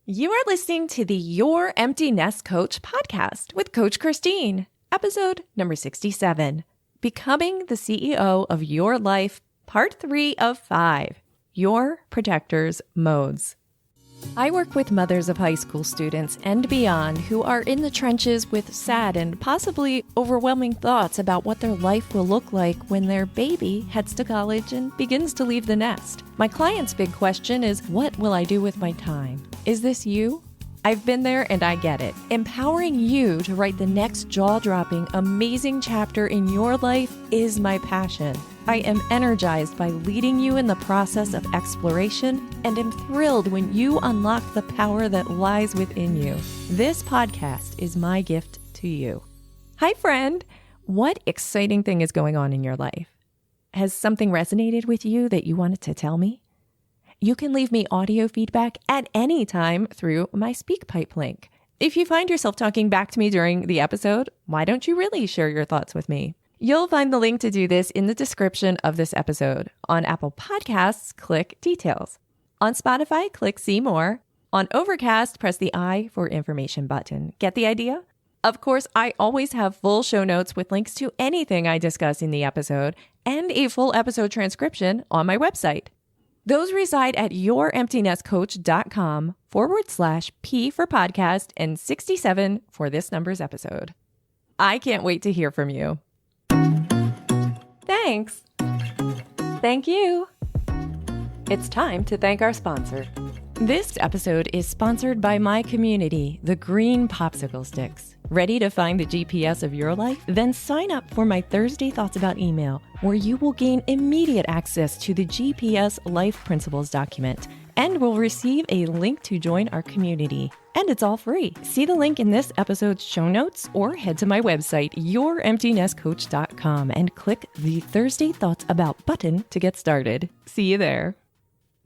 You are listening to the Your Empty Nest Coach podcast with Coach Christine, episode number 67, Becoming the CEO of Your Life, part 3 of 5, Your Protector's Modes. I work with mothers of high school students and beyond who are in the trenches with sad and possibly overwhelming thoughts about what their life will look like when their baby heads to college and begins to leave the nest. My client's big question is, what will I do with my time? Is this you? I've been there and I get it. Empowering you to write the next jaw-dropping, amazing chapter in your life is my passion. I am energized by leading you in the process of exploration and am thrilled when you unlock the power that lies within you. This podcast is my gift to you. Hi, friend. What exciting thing is going on in your life? Has something resonated with you that you wanted to tell me? You can leave me audio feedback at any time through my SpeakPipe link. If you find yourself talking back to me during the episode, why don't you really share your thoughts with me? You'll find the link to do this in the description of this episode. On Apple Podcasts, click Details. On Spotify, click See More. On Overcast, press the I for Information button. Get the idea? Of course, I always have full show notes with links to anything I discuss in the episode and a full episode transcription on my website. Those reside at youremptynestcoach.com/P for podcast and 67 for this number's episode. I can't wait to hear from you. Thanks. Thank you. It's time to thank our sponsor. This episode is sponsored by my community, the Green Popsicle Sticks. Ready to find the GPS of your life? Then sign up for my Thursday Thoughts About email, where you will gain immediate access to the GPS Life Principles document and will receive a link to join our community. And it's all free. See the link in this episode's show notes or head to my website, youremptynestcoach.com, and click the Thursday Thoughts About button to get started. See you there.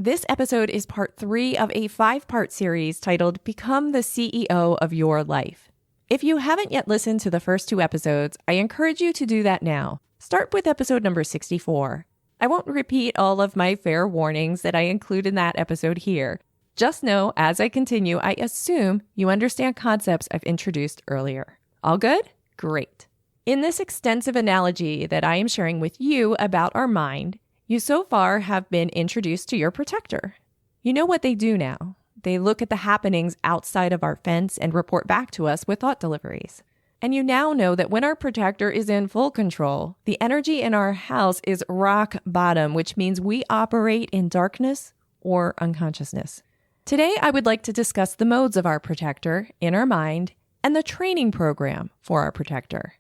This episode is part 3 of a 5-part series titled Become the CEO of Your Life. If you haven't yet listened to the first 2 episodes, I encourage you to do that now. Start with episode number 64. I won't repeat all of my fair warnings that I include in that episode here. Just know, as I continue, I assume you understand concepts I've introduced earlier. All good? Great. In this extensive analogy that I am sharing with you about our mind, you so far have been introduced to your protector. You know what they do now. They look at the happenings outside of our fence and report back to us with thought deliveries. And you now know that when our protector is in full control, the energy in our house is rock bottom, which means we operate in darkness or unconsciousness. Today, I would like to discuss the modes of our protector in our mind and the training program for our protector.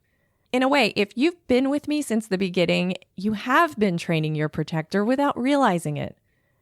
In a way, if you've been with me since the beginning, you have been training your protector without realizing it.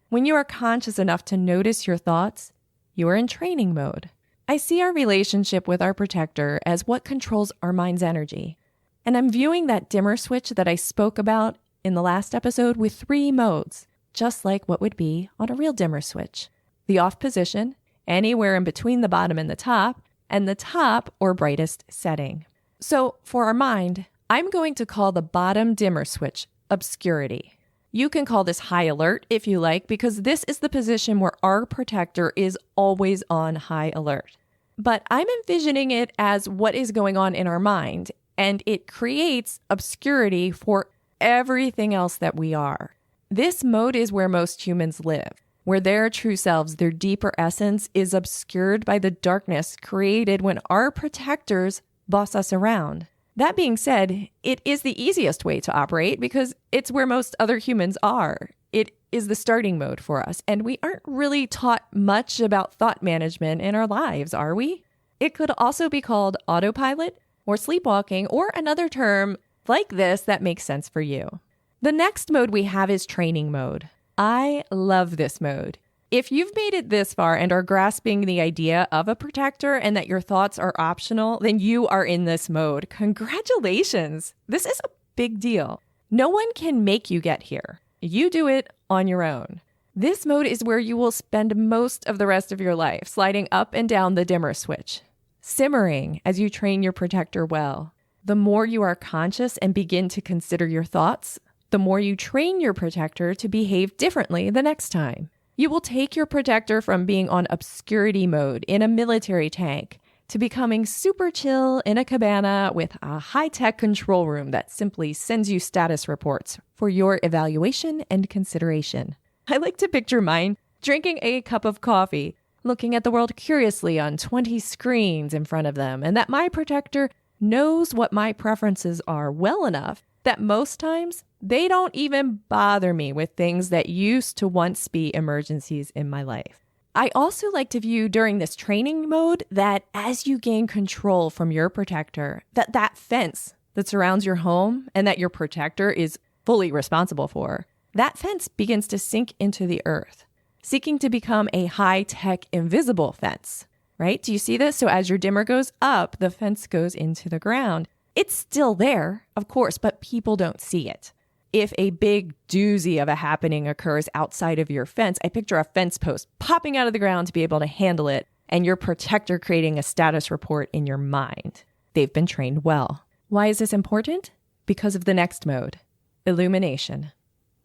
When you are conscious enough to notice your thoughts, you are in training mode. I see our relationship with our protector as what controls our mind's energy. And I'm viewing that dimmer switch that I spoke about in the last episode with 3 modes, just like what would be on a real dimmer switch. The off position, anywhere in between the bottom and the top or brightest setting. So for our mind, I'm going to call the bottom dimmer switch obscurity. You can call this high alert if you like, because this is the position where our protector is always on high alert. But I'm envisioning it as what is going on in our mind, and it creates obscurity for everything else that we are. This mode is where most humans live, where their true selves, their deeper essence, is obscured by the darkness created when our protectors boss us around. That being said, it is the easiest way to operate because it's where most other humans are. It is the starting mode for us, and we aren't really taught much about thought management in our lives, are we? It could also be called autopilot or sleepwalking or another term like this that makes sense for you. The next mode we have is training mode. I love this mode. If you've made it this far and are grasping the idea of a protector and that your thoughts are optional, then you are in this mode. Congratulations! This is a big deal. No one can make you get here. You do it on your own. This mode is where you will spend most of the rest of your life, sliding up and down the dimmer switch, simmering as you train your protector well. The more you are conscious and begin to consider your thoughts, the more you train your protector to behave differently the next time. You will take your protector from being on obscurity mode in a military tank to becoming super chill in a cabana with a high-tech control room that simply sends you status reports for your evaluation and consideration. I like to picture mine drinking a cup of coffee, looking at the world curiously on 20 screens in front of them, and that my protector knows what my preferences are well enough that most times they don't even bother me with things that used to once be emergencies in my life. I also like to view during this training mode that as you gain control from your protector, that fence that surrounds your home and that your protector is fully responsible for, that fence begins to sink into the earth, seeking to become a high-tech invisible fence, right? Do you see this? So as your dimmer goes up, the fence goes into the ground. It's still there, of course, but people don't see it. If a big doozy of a happening occurs outside of your fence, I picture a fence post popping out of the ground to be able to handle it, and your protector creating a status report in your mind. They've been trained well. Why is this important? Because of the next mode, illumination.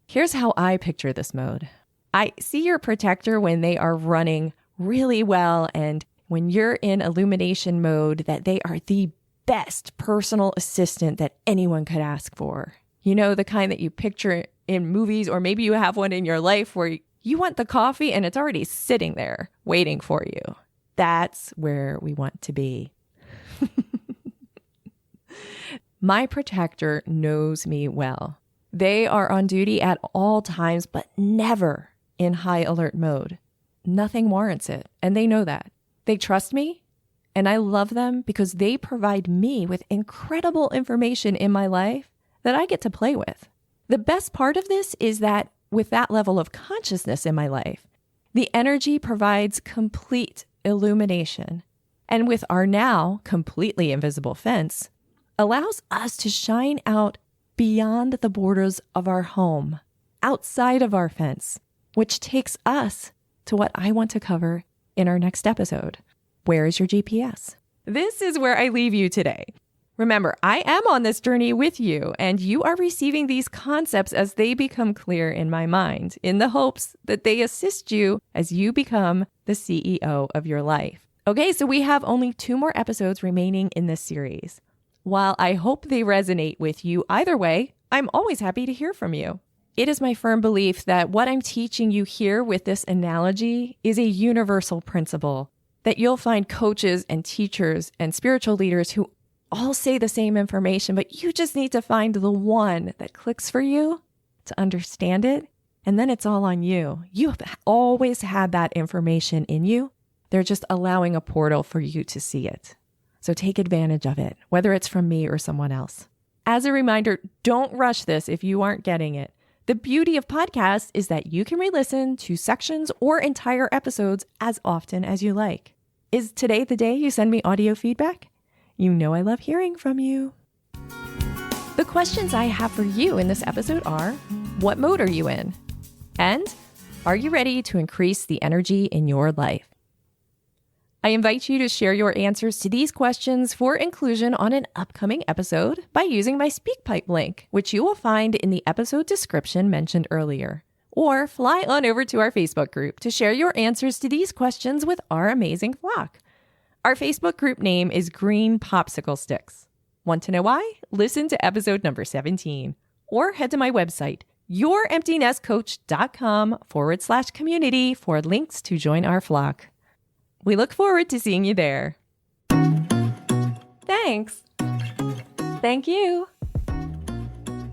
Here's how I picture this mode. I see your protector when they are running really well, and when you're in illumination mode, that they are the best personal assistant that anyone could ask for. You know, the kind that you picture in movies, or maybe you have one in your life where you want the coffee and it's already sitting there waiting for you. That's where we want to be. My protector knows me well. They are on duty at all times, but never in high alert mode. Nothing warrants it, and they know that. They trust me, and I love them because they provide me with incredible information in my life that I get to play with. The best part of this is that with that level of consciousness in my life, the energy provides complete illumination. And with our now completely invisible fence, allows us to shine out beyond the borders of our home, outside of our fence, which takes us to what I want to cover in our next episode. Where is your GPS? This is where I leave you today. Remember, I am on this journey with you, and you are receiving these concepts as they become clear in my mind, in the hopes that they assist you as you become the CEO of your life. Okay, so we have only 2 more episodes remaining in this series. While I hope they resonate with you either way, I'm always happy to hear from you. It is my firm belief that what I'm teaching you here with this analogy is a universal principle, that you'll find coaches and teachers and spiritual leaders who all say the same information, but you just need to find the one that clicks for you to understand it, and then it's all on you. You have always had that information in you. They're just allowing a portal for you to see it. So take advantage of it, whether it's from me or someone else. As a reminder, don't rush this if you aren't getting it. The beauty of podcasts is that you can re-listen to sections or entire episodes as often as you like. Is today the day you send me audio feedback? You know I love hearing from you. The questions I have for you in this episode are, what mode are you in? And are you ready to increase the energy in your life? I invite you to share your answers to these questions for inclusion on an upcoming episode by using my SpeakPipe link, which you will find in the episode description mentioned earlier. Or fly on over to our Facebook group to share your answers to these questions with our amazing flock. Our Facebook group name is Green Popsicle Sticks. Want to know why? Listen to episode number 17. Or head to my website, youremptynestcoach.com/community for links to join our flock. We look forward to seeing you there. Thanks. Thank you.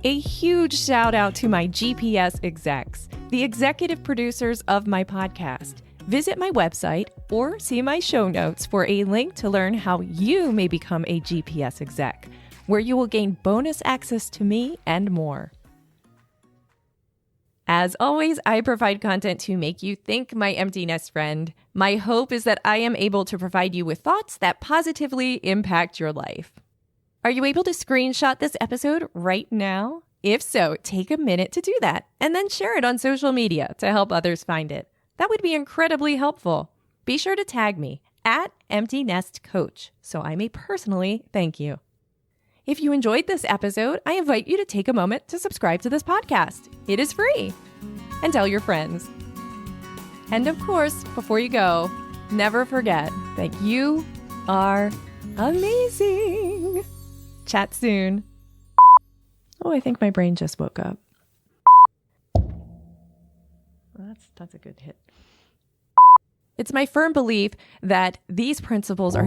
A huge shout out to my GPS execs, the executive producers of my podcast. Visit my website or see my show notes for a link to learn how you may become a GPS exec, where you will gain bonus access to me and more. As always, I provide content to make you think, my empty nest friend. My hope is that I am able to provide you with thoughts that positively impact your life. Are you able to screenshot this episode right now? If so, take a minute to do that and then share it on social media to help others find it. That would be incredibly helpful. Be sure to tag me at Empty Nest Coach so I may personally thank you. If you enjoyed this episode, I invite you to take a moment to subscribe to this podcast. It is free. And tell your friends. And of course, before you go, never forget that you are amazing. Chat soon. Oh, I think my brain just woke up. That's a good hit. It's my firm belief that these principles are